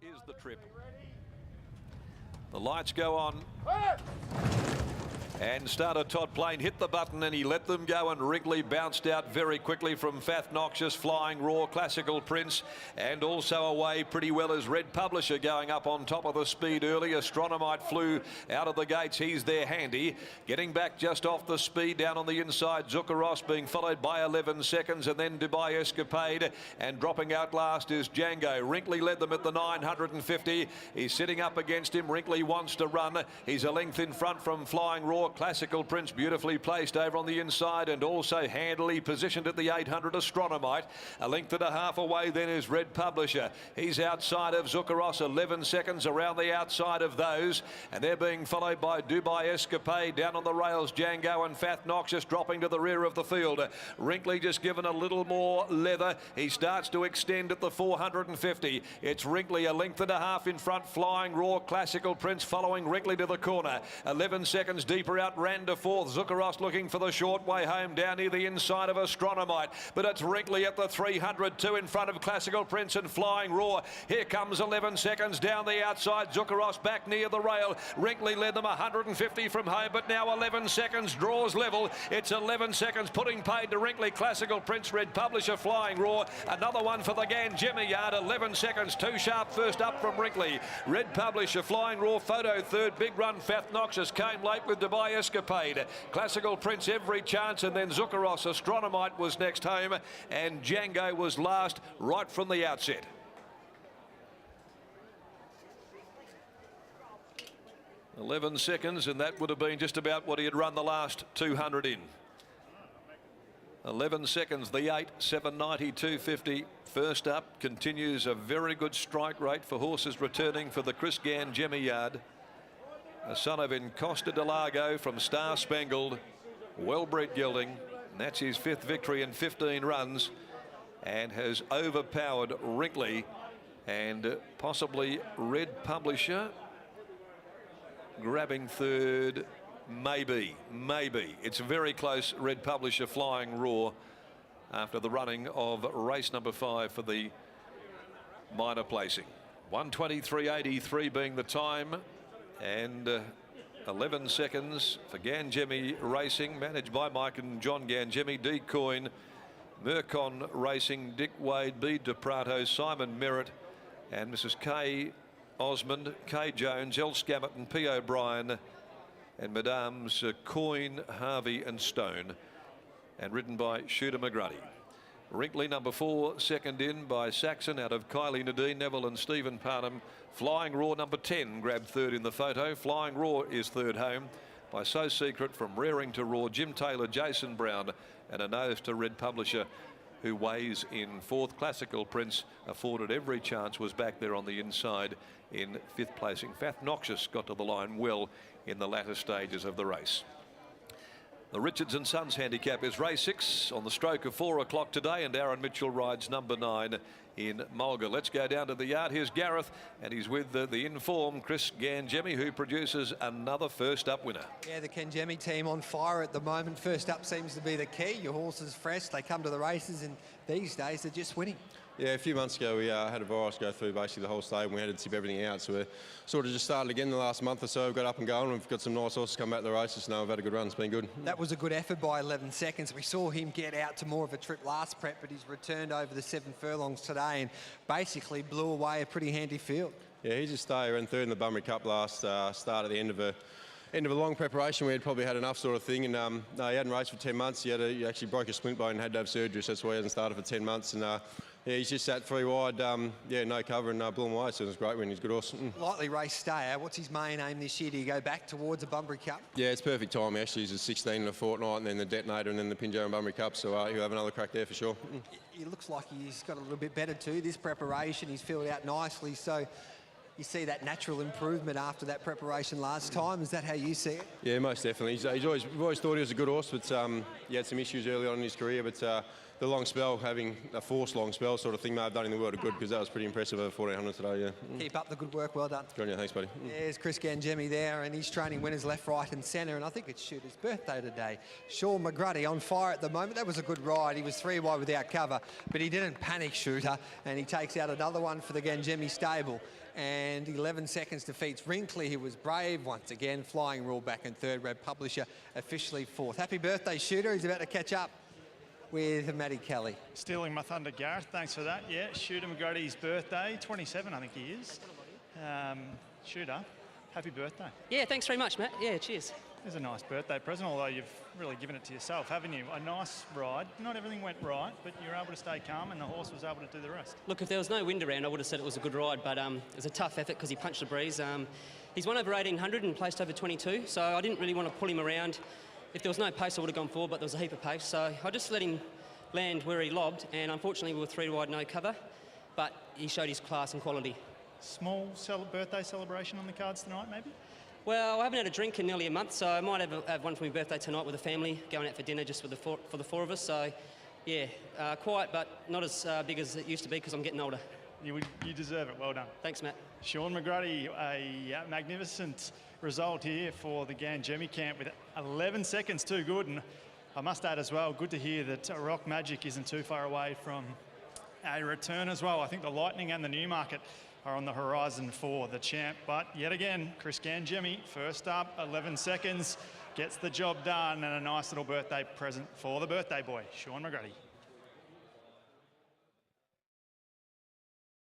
is the trip. The lights go on. And starter Todd Plain hit the button and he let them go, and Wrigley bounced out very quickly from Fath Noxious, Flying Raw, Classical Prince, and also away pretty well as Red Publisher going up on top of the speed early. Astronomite flew out of the gates. He's there handy. Getting back just off the speed down on the inside, Zuccaros being followed by 11 seconds, and then Dubai Escapade, and dropping out last is Django. Wrigley led them at the 950. He's sitting up against him. Wrigley wants to run. He's a length in front from Flying Raw. Classical Prince beautifully placed over on the inside and also handily positioned at the 800. Astronomite. A length and a half away then is Red Publisher. He's outside of Zuccaros, 11 seconds around the outside of those, and they're being followed by Dubai Escapade. Down on the rails, Django and Fath Noxious dropping to the rear of the field. Wrigley just given a little more leather. He starts to extend at the 450. It's Wrigley a length and a half in front. Flying Raw, Classical Prince following Wrigley to the corner. 11 seconds deeper out, ran to fourth. Zuccaros looking for the short way home down near the inside of Astronomite, but it's Wrigley at the 302 in front of Classical Prince and Flying Raw. Here comes 11 seconds down the outside. Zuccaros back near the rail. Wrigley led them 150 from home, but now 11 seconds draws level. It's 11 seconds putting paid to Wrigley. Classical Prince, Red Publisher, Flying Raw. Another one for the Ganjemi yard. 11 seconds, too sharp first up from Wrigley. Red Publisher, Flying Raw, photo third. Big run, Fath Noxious came late with Dubai Escapade. Classical Prince every chance, and then Zuccaros. Astronomite was next home, and Django was last right from the outset. "11 seconds, and that would have been just about what he had run the last 200 in. 11 seconds, the 8, 790, 250. First up, continues a very good strike rate for horses returning for the Chris Ganjemi yard. A son of Encosta de Lago from Star Spangled, well-bred gelding. And that's his 5th victory in 15 runs, and has overpowered Wrigley and possibly Red Publisher grabbing third. Maybe. It's very close. Red Publisher, Flying Raw after the running of race number 5 for the minor placing. 1:23.83 being the time, and 11 seconds for Ganjemi Racing, managed by Mike and John Ganjemi. D. Coyne, Mercon Racing, Dick Wade, B. DePrato, Simon Merritt, and Mrs. K. Osmond, K. Jones, L. Scammett and P. O'Brien, and Madames Coyne, Harvey and Stone, and ridden by Shooter McGruddy. Wrigley number 4, second in by Saxon out of Kylie Nadine, Neville and Stephen Parnham. Flying Raw number 10 grabbed third in the photo. Flying Raw is third home by So Secret from Rearing to Raw, Jim Taylor, Jason Brown, and a nose to Red Publisher, who weighs in 4th. Classical Prince afforded every chance, was back there on the inside in 5th placing. Fath Noxious got to the line well in the latter stages of the race. The Richards and Sons handicap is race 6 on the stroke of 4 o'clock today, and Aaron Mitchell rides number 9 in Mulga. Let's go down to the yard. Here's Gareth, and he's with the informed Chris Ganjemi, who produces another first up winner. Yeah, the Ganjemi team on fire at the moment. First up seems to be the key. Your horse is fresh. They come to the races, and these days they're just winning. Yeah, a few months ago we had a virus go through basically the whole stable. We had to tip everything out, so we're sort of just started again the last month or so. We've got up and going. We've got some nice horses come back to the races now. We've had a good run. It's been good. That was a good effort by 11 seconds. We saw him get out to more of a trip last prep, but he's returned over the 7 furlongs today and basically blew away a pretty handy field. Yeah, he just ran third in the Bunbury Cup last start at the end of a long preparation. We had probably had enough sort of thing, and no, he hadn't raced for 10 months. He actually broke a splint bone and had to have surgery, so that's why he hasn't started for 10 months. And yeah, he's just sat 3 wide, yeah, no cover, and blew him away. So it was great when he's a good horse. Lightly raced stayer. What's his main aim this year? Do you go back towards a Bunbury Cup? Yeah, it's perfect time actually. He's a 16 in a fortnight, and then the Detonator, and then the Pinjarra and Bunbury Cup. So he'll have another crack there for sure. It looks like he's got a little bit better too. This preparation, he's filled out nicely. So you see that natural improvement after that preparation last time. Is that how you see it? Yeah, most definitely. We've always thought he was a good horse, but he had some issues early on in his career. But the long spell, having a forced long spell sort of thing may have done in the world of good, because that was pretty impressive over 1400 today, yeah. Keep up the good work, well done. Good on you, thanks, buddy. There's Chris Gangemi there, and he's training winners left, right and centre, and I think it's Shooter's birthday today. Sean McGruddy on fire at the moment. That was a good ride. He was 3 wide without cover, but he didn't panic, Shooter, and he takes out another one for the Gangemi stable. And 11 seconds defeats Wrinkly, who was brave once again. Flying Rule back in third. Red Publisher officially fourth. Happy birthday, Shooter. He's about to catch up with Matty Kelly. Stealing my thunder, Gareth. Thanks for that. Yeah, Shooter McGrady's birthday, 27, I think he is. Shooter, happy birthday. Yeah, thanks very much, Matt. Yeah, cheers. It's a nice birthday present, although you've really given it to yourself, haven't you? A nice ride. Not everything went right, but you were able to stay calm and the horse was able to do the rest. Look, if there was no wind around, I would have said it was a good ride, but it was a tough effort because he punched the breeze. He's won over 1800 and placed over 22, so I didn't really want to pull him around. If there was no pace, I would have gone forward, but there was a heap of pace, so I just let him land where he lobbed, and unfortunately we were 3 wide, no cover, but he showed his class and quality. Small birthday celebration on the cards tonight, maybe? Well, I haven't had a drink in nearly a month, so I might have one for my birthday tonight with the family, going out for dinner just with for the 4 of us. So, yeah, quiet, but not as big as it used to be because I'm getting older. You deserve it. Well done. Thanks, Matt. Sean McGrady, a magnificent result here for the Gangemi camp with 11 seconds too good. And I must add as well, good to hear that Rock Magic isn't too far away from a return as well. I think the Lightning and the Newmarket are on the horizon for the champ. But yet again, Chris Gangemi, first up, 11 seconds, gets the job done, and a nice little birthday present for the birthday boy, Sean McGrady.